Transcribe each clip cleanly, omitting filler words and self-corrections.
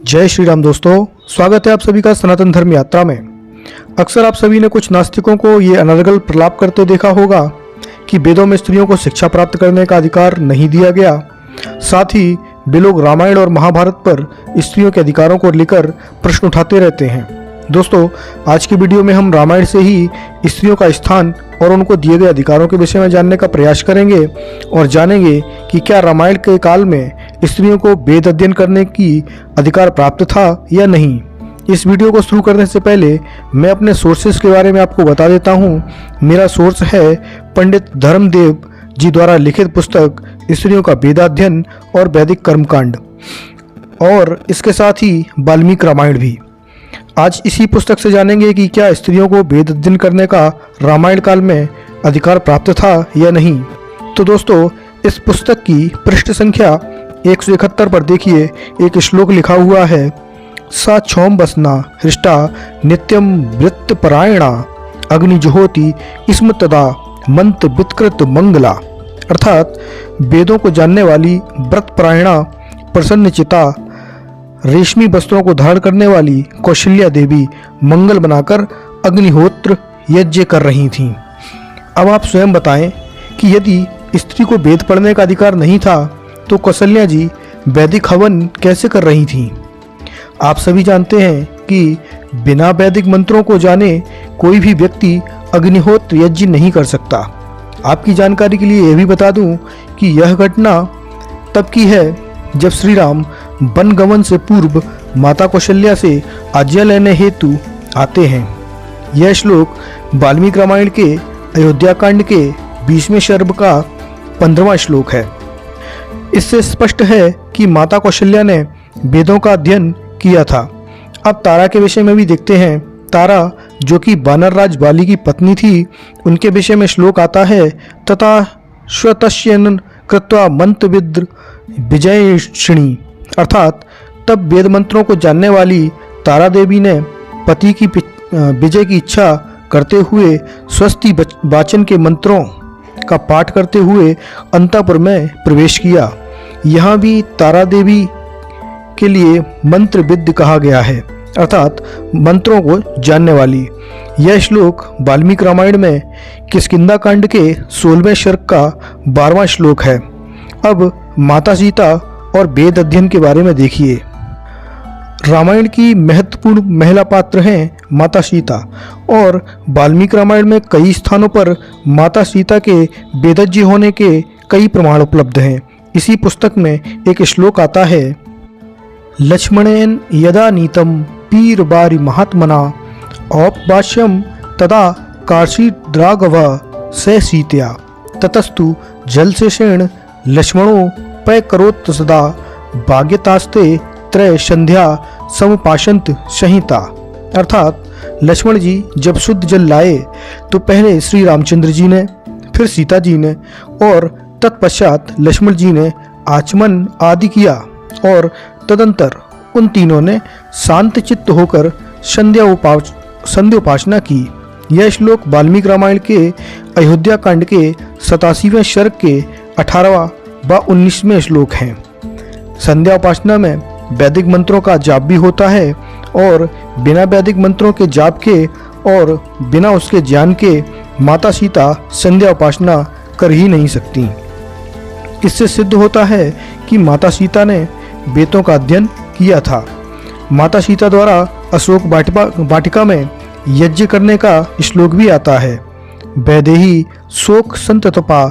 जय श्री राम दोस्तों, स्वागत है आप सभी का सनातन धर्म यात्रा में। अक्सर आप सभी ने कुछ नास्तिकों को ये अनर्गल प्रलाप करते देखा होगा कि वेदों में स्त्रियों को शिक्षा प्राप्त करने का अधिकार नहीं दिया गया। साथ ही वे लोग रामायण और महाभारत पर स्त्रियों के अधिकारों को लेकर प्रश्न उठाते रहते हैं। दोस्तों, आज की वीडियो में हम रामायण से ही स्त्रियों का स्थान और उनको दिए गए अधिकारों के विषय में जानने का प्रयास करेंगे और जानेंगे कि क्या रामायण के काल में स्त्रियों को वेद अध्ययन करने की अधिकार प्राप्त था या नहीं। इस वीडियो को शुरू करने से पहले मैं अपने सोर्सेस के बारे में आपको बता देता हूँ। मेरा सोर्स है पंडित धर्मदेव जी द्वारा लिखित पुस्तक स्त्रियों का वेदाध्ययन और वैदिक कर्मकांड, और इसके साथ ही वाल्मीकि रामायण भी। आज इसी पुस्तक से जानेंगे कि क्या स्त्रियों को वेद अध्ययन करने का रामायण काल में अधिकार प्राप्त था या नहीं। तो दोस्तों, इस पुस्तक की पृष्ठ संख्या 171 पर देखिए, एक श्लोक लिखा हुआ है, सा क्षौम बसना हृष्टा नित्यम वृत्तपरायणा अग्निजुहोति स्म तदा मंत्र वित्कृत मंगला। अर्थात वेदों को जानने वाली व्रतपरायणा प्रसन्न चिता रेशमी वस्त्रों को धारण करने वाली कौशल्या देवी मंगल बनाकर अग्निहोत्र यज्ञ कर रही थीं। अब आप स्वयं बताएं कि यदि स्त्री को वेद पढ़ने का अधिकार नहीं था तो कौशल्या जी वैदिक हवन कैसे कर रही थीं। आप सभी जानते हैं कि बिना वैदिक मंत्रों को जाने कोई भी व्यक्ति अग्निहोत्र यज्ञ नहीं कर सकता। आपकी जानकारी के लिए यह भी बता दूं कि यह घटना तब की है जब श्री राम वन गमन से पूर्व माता कौशल्या से आज्ञा लेने हेतु आते हैं। यह श्लोक वाल्मीकि रामायण के अयोध्या कांड के 20वें सर्ग का 15वां श्लोक है। इससे स्पष्ट है कि माता कौशल्या ने वेदों का अध्ययन किया था। अब तारा के विषय में भी देखते हैं। तारा, जो कि वानर राज बाली की पत्नी थी, उनके विषय में श्लोक आता है, तथा श्वतश्यन कृत्वा मंत्रविद्र विजयिणी। अर्थात तब वेद मंत्रों को जानने वाली तारा देवी ने पति की विजय की इच्छा करते हुए स्वस्ति वाचन के मंत्रों का पाठ करते हुए अंतःपुर में प्रवेश किया। यहाँ भी तारा देवी के लिए मंत्रविद्ध कहा गया है, अर्थात मंत्रों को जानने वाली। यह श्लोक वाल्मीकि रामायण में किष्किंधा कांड के 16वें सर्ग का 12वां श्लोक है। अब माता सीता और वेद अध्ययन के बारे में देखिए। रामायण की महत्वपूर्ण महिला पात्र हैं माता सीता, और वाल्मीकि रामायण में कई स्थानों पर माता सीता के वेदज्ञ होने के कई प्रमाण उपलब्ध हैं। इसी पुस्तक में एक श्लोक आता है, लक्ष्मणेन यदा नीतम पीर बारी महात्मना औपवास्यम तदा कार्षीद्राघव स सीतया ततस्तु जलशेषेण लक्ष्मणो पय करोत् सदा भाग्यतास्ते त्रय संध्या समुपाशंत संहिता। अर्थात लक्ष्मण जी जब शुद्ध जल लाए तो पहले श्री रामचंद्र जी ने, फिर सीता जी ने, और तत्पश्चात लक्ष्मण जी ने आचमन आदि किया, और तदंतर उन तीनों ने शांत चित्त होकर संध्या उपासना की। यह श्लोक वाल्मीकि रामायण के अयोध्या कांड के 87वें सर्ग के 18वां व 19वें श्लोक हैं। संध्या उपासना में वैदिक मंत्रों का जाप भी होता है, और बिना वैदिक मंत्रों के जाप के और बिना उसके ज्ञान के माता सीता संध्या उपासना कर ही नहीं सकती। इससे सिद्ध होता है कि माता सीता ने वेदों का अध्ययन किया था। माता सीता द्वारा अशोक वाटिका में यज्ञ करने का श्लोक भी आता है, वैदेही शोक संततपा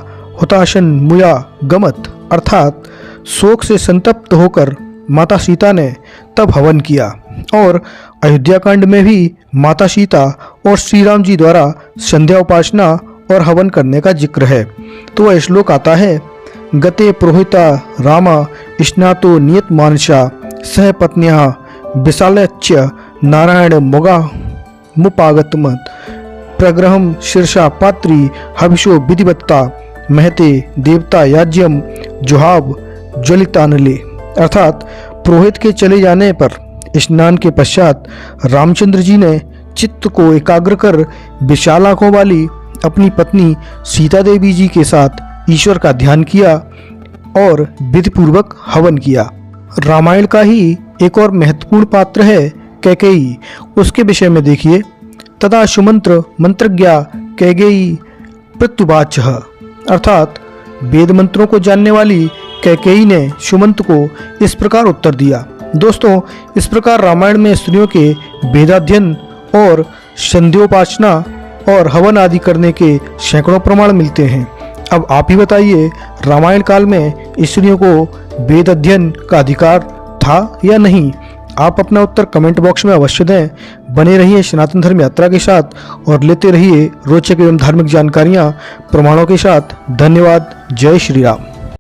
हुताशन मुया गमत। अर्थात शोक से संतप्त होकर माता सीता ने तब हवन किया। और अयोध्या कांड में भी माता सीता और श्री राम जी द्वारा संध्या उपासना और हवन करने का जिक्र है। तो वह श्लोक आता है, गते पुरोहिता रामा स्नातो नियत मानसा सह पत्न्या विशालच्य नारायण मोगा मुपागतमत प्रग्रहम शीर्षा पात्री हविषो विधिवत्ता महते देवता याज्यम जुहाब ज्वलितानले। अर्थात पुरोहित के चले जाने पर स्नान के पश्चात रामचंद्र जी ने चित्त को एकाग्र कर विशाल आंखों वाली अपनी पत्नी सीता देवी जी के साथ ईश्वर का ध्यान किया और विधिपूर्वक हवन किया। रामायण का ही एक और महत्वपूर्ण पात्र है कैकेयी, उसके विषय में देखिए। तदा सुमंत्र मंत्रज्ञा कैकेयी प्रत्युवाचः, अर्थात वेद मंत्रों को जानने वाली कैकेयी ने सुमंत को इस प्रकार उत्तर दिया। दोस्तों, इस प्रकार रामायण में स्त्रियों के वेदाध्ययन और संध्योपासना और हवन आदि करने के सैकड़ों प्रमाण मिलते हैं। अब आप ही बताइए, रामायण काल में स्त्रियों को वेद अध्ययन का अधिकार था या नहीं? आप अपना उत्तर कमेंट बॉक्स में अवश्य दें। बने रहिए सनातन धर्म यात्रा के साथ और लेते रहिए रोचक एवं धार्मिक जानकारियाँ प्रमाणों के साथ। धन्यवाद। जय श्री राम।